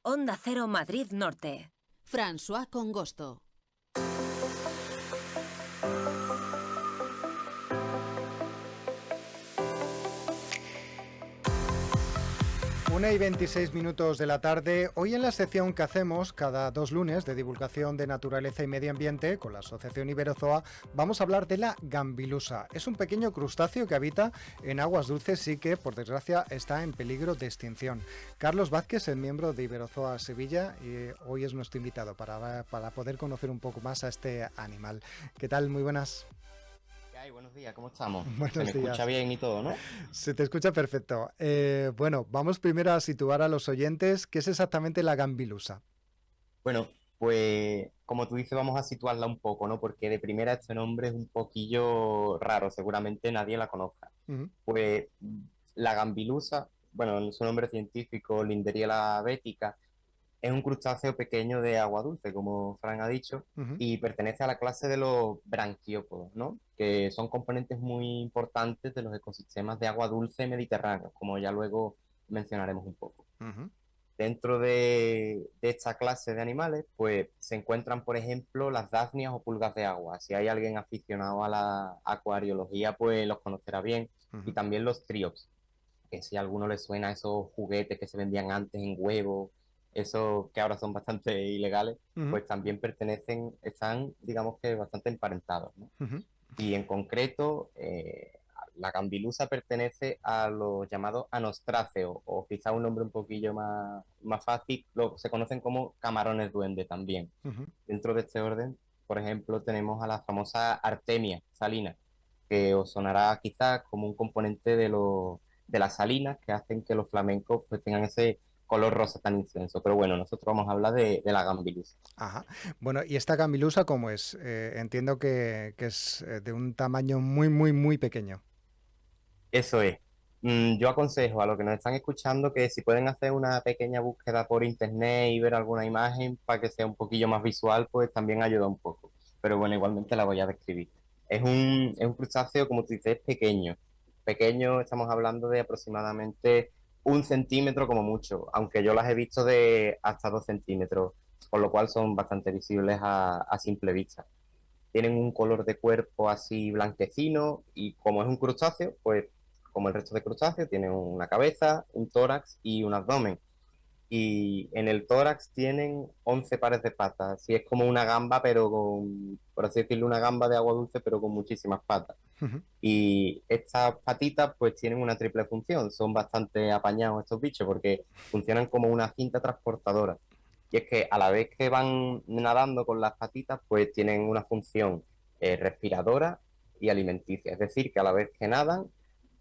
Onda Cero Madrid Norte. François Congosto. Una y 26 minutos de la tarde. Hoy en la sección que hacemos cada 2 lunes de divulgación de naturaleza y medio ambiente con la Asociación Iberozoa, vamos a hablar de la gambilusa. Es un pequeño crustáceo que habita en aguas dulces y que, por desgracia, está en peligro de extinción. Carlos Vázquez es miembro de Iberozoa Sevilla y hoy es nuestro invitado para poder conocer un poco más a este animal. ¿Qué tal? Muy buenas. Buenos días, ¿cómo estamos? Buenos Se me días. escucha bien y todo, ¿no? Se te escucha perfecto. Bueno, vamos primero a situar a los oyentes qué es exactamente la gambilusa. Bueno, pues como tú dices, vamos a situarla un poco, ¿no? Porque de primera este nombre es un poquillo raro, seguramente nadie la conozca. Uh-huh. Pues la gambilusa, bueno, su nombre científico, Linderiela betica, es un crustáceo pequeño de agua dulce, como Fran ha dicho, Uh-huh. y pertenece a la clase de los branquiópodos, ¿no? Que son componentes muy importantes de los ecosistemas de agua dulce mediterráneos, como ya luego mencionaremos un poco. Uh-huh. Dentro de esta clase de animales, pues se encuentran, por ejemplo, las dafnias o pulgas de agua. Si hay alguien aficionado a la acuariología, pues los conocerá bien. Y Uh-huh. también los triops, que si a alguno le suena esos juguetes que se vendían antes en huevos, esos que ahora son bastante ilegales, Uh-huh. pues también están, digamos que bastante emparentados, ¿no? Uh-huh. Y en concreto, la gambilusa pertenece a los llamados anostráceos, o quizá un nombre un poquillo más fácil, se conocen como camarones duende también. Uh-huh. Dentro de este orden, por ejemplo, tenemos a la famosa Artemia salina, que os sonará quizás como un componente de las salinas que hacen que los flamencos pues, tengan ese color rosa tan intenso. Pero bueno, nosotros vamos a hablar de la gambilusa. Ajá. Bueno, ¿y esta gambilusa cómo es? Entiendo que es de un tamaño muy, muy, muy pequeño. Eso es. Yo aconsejo a los que nos están escuchando que si pueden hacer una pequeña búsqueda por internet y ver alguna imagen para que sea un poquillo más visual, pues también ayuda un poco. Pero bueno, igualmente la voy a describir. Es un crustáceo, como tú dices, pequeño. Pequeño, estamos hablando de aproximadamente 1 centímetro como mucho, aunque yo las he visto de hasta 2 centímetros, con lo cual son bastante visibles a simple vista. Tienen un color de cuerpo así blanquecino y como es un crustáceo, pues como el resto de crustáceos, tienen una cabeza, un tórax y un abdomen. Y en el tórax tienen 11 pares de patas. Así es como una gamba, pero con, por así decirlo, una gamba de agua dulce, pero con muchísimas patas. Uh-huh. Y estas patitas pues tienen una triple función. Son bastante apañados estos bichos porque funcionan como una cinta transportadora. Y es que a la vez que van nadando con las patitas, pues tienen una función respiradora y alimenticia. Es decir, que a la vez que nadan,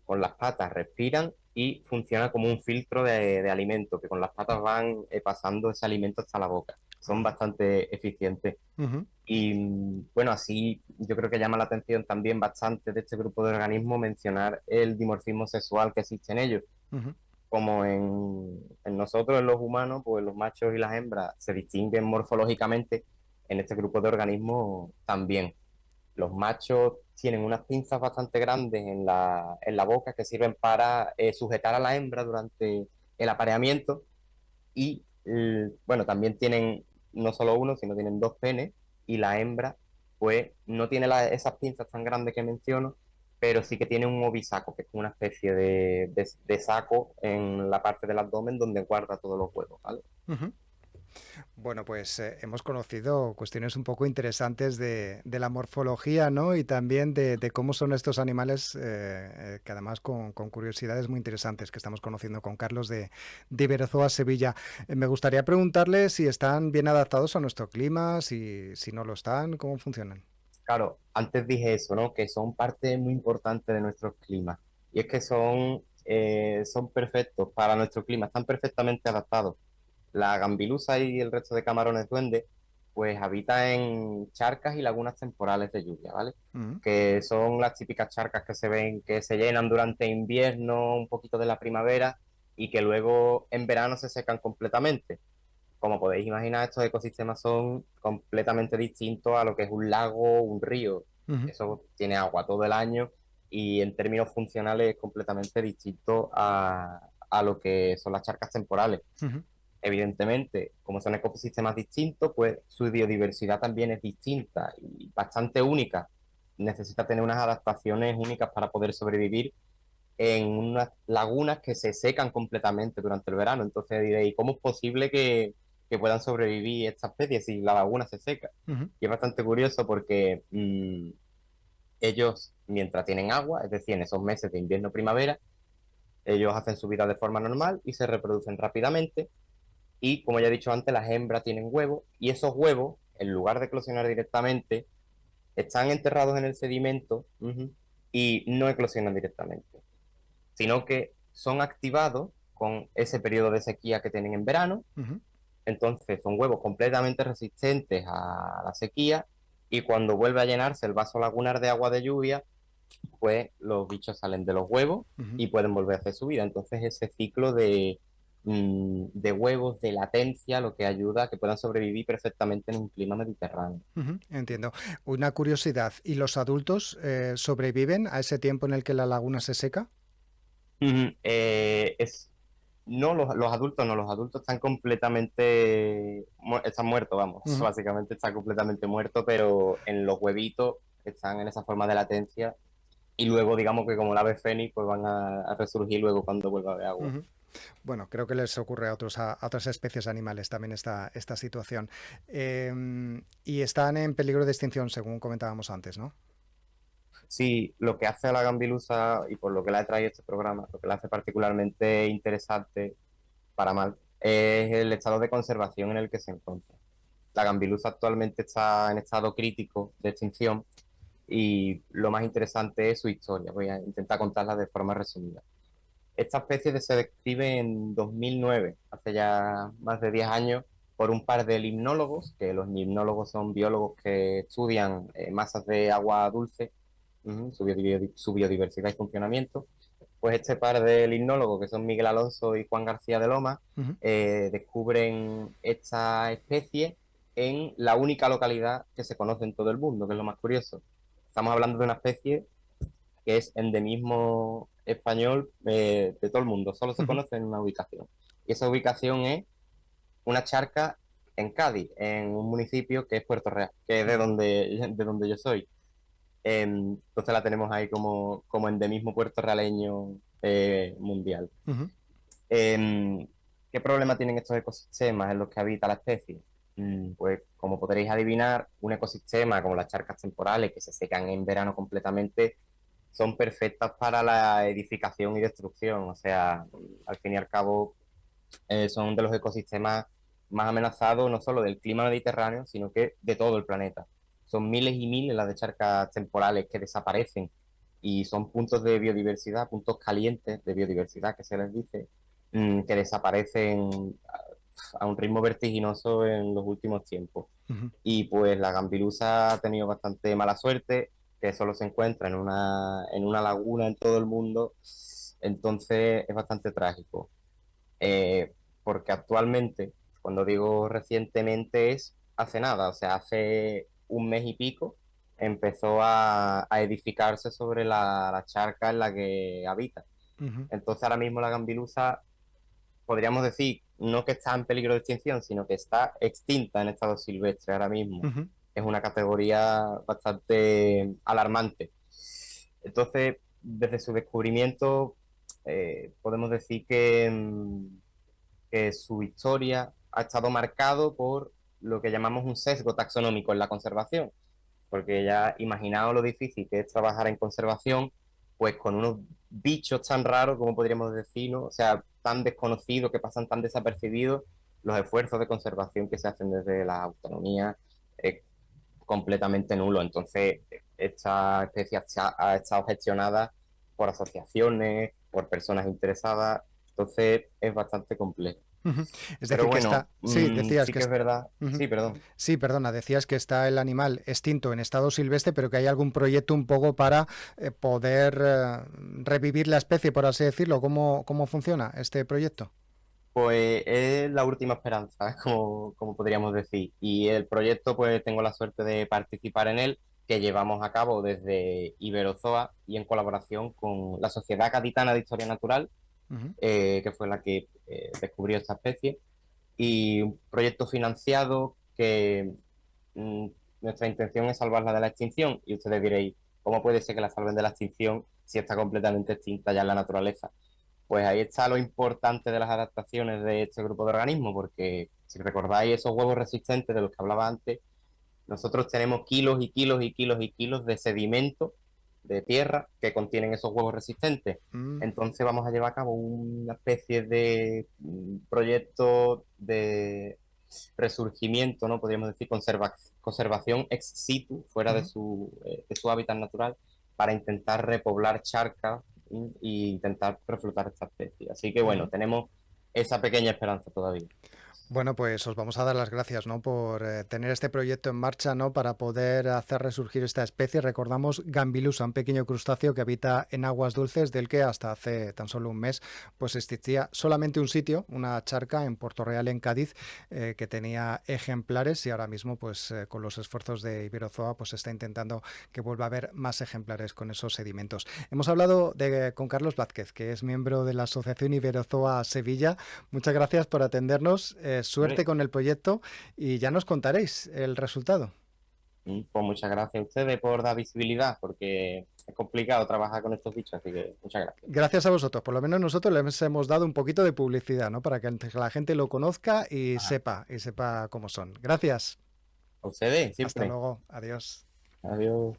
con las patas respiran y funciona como un filtro de alimento, que con las patas van pasando ese alimento hasta la boca. Son Ajá. bastante eficientes. Uh-huh. Y bueno, así yo creo que llama la atención también bastante de este grupo de organismos mencionar el dimorfismo sexual que existe en ellos. Uh-huh. Como en nosotros, en los humanos, pues los machos y las hembras se distinguen morfológicamente, en este grupo de organismos también. Los machos tienen unas pinzas bastante grandes en la boca que sirven para sujetar a la hembra durante el apareamiento y, bueno, también tienen no solo uno, sino tienen dos penes y la hembra, pues, no tiene esas pinzas tan grandes que menciono, pero sí que tiene un ovisaco, que es una especie de saco en la parte del abdomen donde guarda todos los huevos, ¿vale? Uh-huh. Bueno, pues hemos conocido cuestiones un poco interesantes de la morfología, ¿no? Y también de cómo son estos animales, que además con curiosidades muy interesantes que estamos conociendo con Carlos de Iberozoa Sevilla. Me gustaría preguntarle si están bien adaptados a nuestro clima, si no lo están, cómo funcionan. Claro, antes dije eso, ¿no? Que son parte muy importante de nuestros climas. Y es que son perfectos para nuestro clima, están perfectamente adaptados. La gambilusa y el resto de camarones duende, pues habita en charcas y lagunas temporales de lluvia, ¿vale? Mm. Que son las típicas charcas que se ven, que se llenan durante invierno, un poquito de la primavera, y que luego en verano se secan completamente. Como podéis imaginar, estos ecosistemas son completamente distintos a lo que es un lago o un río. Uh-huh. Eso tiene agua todo el año y en términos funcionales es completamente distinto a lo que son las charcas temporales. Uh-huh. Evidentemente, como son ecosistemas distintos, pues su biodiversidad también es distinta y bastante única. Necesita tener unas adaptaciones únicas para poder sobrevivir en unas lagunas que se secan completamente durante el verano. Entonces diréis, ¿cómo es posible que puedan sobrevivir estas especies si la laguna se seca? Ujú, Y es bastante curioso porque ellos, mientras tienen agua, es decir, en esos meses de invierno-primavera, ellos hacen su vida de forma normal y se reproducen rápidamente. Y como ya he dicho antes, las hembras tienen huevos y esos huevos, en lugar de eclosionar directamente, están enterrados en el sedimento y no eclosionan directamente, sino que son activados con ese periodo de sequía que tienen en verano. ujú. Entonces son huevos completamente resistentes a la sequía y cuando vuelve a llenarse el vaso lagunar de agua de lluvia, pues los bichos salen de los huevos Ujú, y pueden volver a hacer su vida. Entonces ese ciclo de huevos, de latencia, lo que ayuda a que puedan sobrevivir perfectamente en un clima mediterráneo. ujú, entiendo. Una curiosidad, ¿y los adultos sobreviven a ese tiempo en el que la laguna se seca? Ujú. No, los adultos no, los adultos están completamente, están muertos, vamos, Ujú. básicamente están completamente muertos, pero en los huevitos están en esa forma de latencia y luego digamos que como el ave fénix pues van a resurgir luego cuando vuelva a haber agua. Ujú. Bueno, creo que les ocurre a otras especies animales también esta situación. Y están en peligro de extinción, según comentábamos antes, ¿no? Sí, lo que hace a la gambilusa y por lo que la he traído a este programa, lo que la hace particularmente interesante para mal, es el estado de conservación en el que se encuentra. La gambilusa actualmente está en estado crítico de extinción y lo más interesante es su historia. Voy a intentar contarla de forma resumida. Esta especie se describe en 2009, hace ya más de 10 años, por un par de limnólogos, que los limnólogos son biólogos que estudian masas de agua dulce, su biodiversidad y funcionamiento. Pues este par de limnólogos, que son Miguel Alonso y Juan García de Loma, Ujú, descubren esta especie en la única localidad que se conoce en todo el mundo, que es lo más curioso. Estamos hablando de una especie que es endemismo español de todo el mundo, solo se ujú, conoce en una ubicación. Y esa ubicación es una charca en Cádiz, en un municipio que es Puerto Real, que es ujú, de donde yo soy. Entonces la tenemos ahí como endemismo puertorrialeño mundial. ujú, Em, ¿Qué problema tienen estos ecosistemas en los que habita la especie? Pues como podréis adivinar, un ecosistema como las charcas temporales que se secan en verano completamente son perfectas para la edificación y destrucción. O sea, al fin y al cabo, son de los ecosistemas más amenazados no solo del clima mediterráneo, sino que de todo el planeta. Son miles y miles las de charcas temporales que desaparecen y son puntos de biodiversidad, puntos calientes de biodiversidad que se les dice, que desaparecen a un ritmo vertiginoso en los últimos tiempos. ujú, Y pues la gambilusa ha tenido bastante mala suerte, que solo se encuentra en una laguna en todo el mundo, entonces es bastante trágico. Eh, Porque actualmente, cuando digo recientemente, es hace nada, o sea, hace un mes y pico, empezó a edificarse sobre la charca en la que habita. ujú, Entonces ahora mismo la gambilusa podríamos decir, no que está en peligro de extinción, sino que está extinta en estado silvestre ahora mismo. ujú, Es una categoría bastante alarmante. Entonces, desde su descubrimiento, podemos decir que su historia ha estado marcado por lo que llamamos un sesgo taxonómico en la conservación, porque ya imaginaos lo difícil que es trabajar en conservación, pues con unos bichos tan raros, como podríamos decir, ¿no? O sea, tan desconocidos, que pasan tan desapercibidos, los esfuerzos de conservación que se hacen desde la autonomía es completamente nulo. Entonces, esta especie ha estado gestionada por asociaciones, por personas interesadas, entonces es bastante complejo. ujú. Es Pero decir, que bueno, está... Sí, decías sí que... que es verdad. Ujú. Sí, perdón. Sí, perdona, decías que está el animal extinto en estado silvestre, pero que hay algún proyecto un poco para poder revivir la especie, por así decirlo. ¿Cómo funciona este proyecto? Pues es la última esperanza, como podríamos decir. Y el proyecto, pues tengo la suerte de participar en él, que llevamos a cabo desde Iberozoa y en colaboración con la Sociedad Gaditana de Historia Natural, Ujú, que fue la que descubrió esta especie. y un proyecto financiado que mm, nuestra intención es salvarla de la extinción. Y ustedes diréis, ¿cómo puede ser que la salven de la extinción si está completamente extinta ya en la naturaleza? Pues ahí está lo importante de las adaptaciones de este grupo de organismos, porque si recordáis esos huevos resistentes de los que hablaba antes, nosotros tenemos kilos y kilos y kilos y kilos de sedimento de tierra que contienen esos huevos resistentes. Mm. Entonces vamos a llevar a cabo una especie de proyecto de resurgimiento, ¿no? Podríamos decir conservación ex situ, fuera Ujú. de su hábitat natural, para intentar repoblar charcas e intentar reflotar esta especie. Así que bueno, Ujú. tenemos esa pequeña esperanza todavía. Bueno, pues os vamos a dar las gracias, ¿no? Por tener este proyecto en marcha, ¿no? Para poder hacer resurgir esta especie. Recordamos Gambilusa, un pequeño crustáceo que habita en aguas dulces, del que hasta hace tan solo un mes pues existía solamente un sitio, una charca en Puerto Real, en Cádiz, que tenía ejemplares, y ahora mismo pues con los esfuerzos de Iberozoa pues se está intentando que vuelva a haber más ejemplares con esos sedimentos. Hemos hablado con Carlos Vázquez, que es miembro de la Asociación Iberozoa Sevilla. Muchas gracias por atendernos. Suerte Hombre, con el proyecto y ya nos contaréis el resultado. pues muchas gracias a ustedes por dar visibilidad, porque es complicado trabajar con estos bichos, así que muchas gracias. Gracias a vosotros. Por lo menos nosotros les hemos dado un poquito de publicidad, ¿no? Para que la gente lo conozca Ah, y sepa cómo son. Gracias. a ustedes, Hasta siempre. luego. Adiós. Adiós.